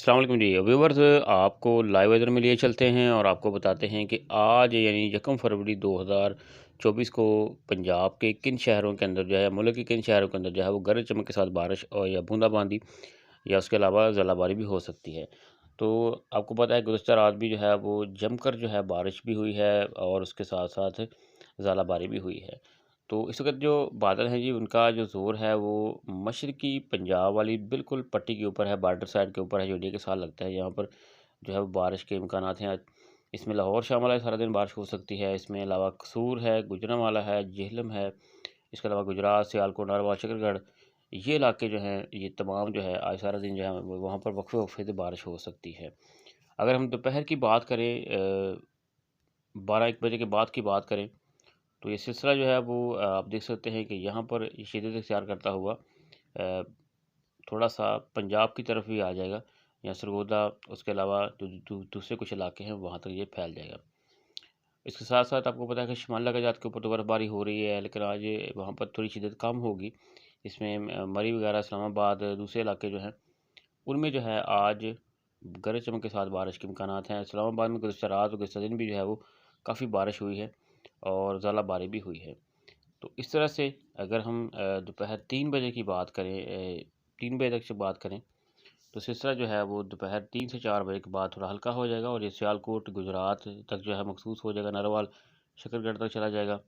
अस्सलाम वालेकुम जी व्यूवर्स, आपको लाइव वेदर में लिए चलते हैं और आपको बताते हैं कि आज यानी 1 फरवरी 2024 को पंजाब के किन शहरों के अंदर जो है, मुल्क के किन शहरों के अंदर जो है वो गरज चमक के साथ बारिश और या बूंदाबांदी या उसके अलावा ज़लाबारी भी हो सकती है। तो आपको पता है गुज़श्ता रात भी जो है वो जमकर जो है बारिश भी हुई है और उसके साथ-साथ ज़ालाबारी भी हुई है। तो इस वक़्त जो बादल हैं जी, उनका जो ज़ोर है वो मशरकी पंजाब वाली बिल्कुल पट्टी के ऊपर है, बॉर्डर साइड के ऊपर है, जो इंडिया के साथ लगता है। यहाँ पर जो है वो बारिश के इम्कानात हैं। इसमें लाहौर शामिल है, सारा दिन बारिश हो सकती है। इसमें अलावा कसूर है, गुजरांवाला है, जेहलम है, इसके अलावा गुजरात, सियालकोट, नारवा, शकरगढ़, ये इलाके जो हैं, ये तमाम जो है आज सारा दिन जो है वहाँ पर वक्फे-वक्फे से बारिश हो सकती है। अगर हम दोपहर की बात करें, 12-1 बजे के बाद की बात करें, तो ये सिलसिला जो है वो आप देख सकते हैं कि यहाँ पर ये शिद्दत इख्तियार करता हुआ थोड़ा-सा पंजाब की तरफ भी आ जाएगा या सरगोदा, उसके अलावा दूसरे कुछ इलाके हैं वहाँ तक ये फैल जाएगा। इसके साथ-साथ आपको पता है कि शिमाली लगाजात के ऊपर तो बर्फ़बारी हो रही है, लेकिन आज वहाँ पर थोड़ी शिद्दत कम होगी। इसमें मरी वगैरह, इस्लामाबाद, दूसरे इलाके जो हैं, उनमें जो है आज गरज चमक के साथ बारिश के इम्कानात हैं। इस्लामाबाद में गुज़श्ता रात और गुज़श्ता दिन भी जो है वो काफ़ी बारिश हुई है और ज़ालाबारी भी हुई है। तो इस तरह से अगर हम दोपहर 3 बजे की बात करें, 3 बजे तक से बात करें, तो सिलसिला जो है वो दोपहर 3 से 4 बजे के बाद थोड़ा हल्का हो जाएगा और ये सियालकोट, गुजरात तक जो है मखसूस हो जाएगा, नरवाल, शकरगढ़ तक चला जाएगा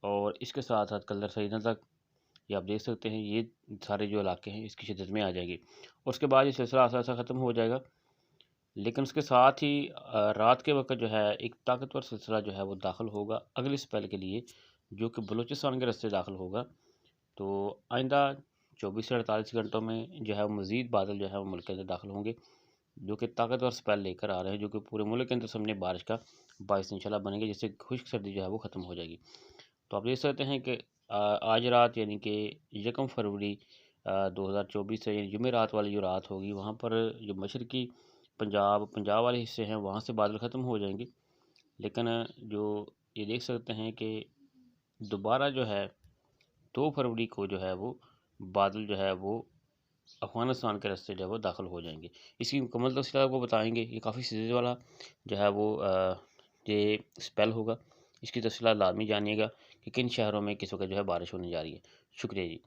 और इसके साथ-साथ कल्लर सरीना तक, ये आप देख सकते हैं, ये सारे जो इलाके हैं इसकी शिद्दत में आ जाएगी। उसके बाद ये सिलसिला आसा-आसा ख़त्म हो जाएगा, लेकिन उसके साथ ही रात के वक़्त जो है एक ताकतवर सिलसिला जो है वो दाखिल होगा अगले स्पेल के लिए, जो कि बलूचिस्तान के रास्ते दाखिल होगा। तो आइंदा 24 से 48 घंटों में जो है वो मज़ीद बादल जो है वो मुल्क के अंदर दाखिल होंगे, जो कि ताकतवर स्पेल लेकर आ रहे हैं, जो कि पूरे मुल्क के अंदर सामने बारिश का बाइस इंशाल्लाह बनेंगे, जिससे खुश्क सर्दी जो है वो ख़त्म हो जाएगी। तो आप देख सकते हैं कि आज रात यानी कि 1 फरवरी 2024 से यानी जुमेरात वाली जो रात होगी, वहाँ पर जो मशरकी पंजाब वाले हिस्से हैं वहाँ से बादल ख़त्म हो जाएंगे। लेकिन जो ये देख सकते हैं कि दोबारा जो है 2 फरवरी को जो है वो बादल जो है वो अफ़गानिस्तान के रास्ते जो है वो दाखिल हो जाएँगे। इसकी मुकम्मल तफ़सीलात आपको बताएँगे। ये काफ़ी सीरीज़ वाला जो है वो ये स्पेल होगा। इसकी तफ़सीलात लाज़मी जानिएगा कि किन शहरों में किस वक़्त जो है बारिश होने जा रही है। शुक्रिया जी।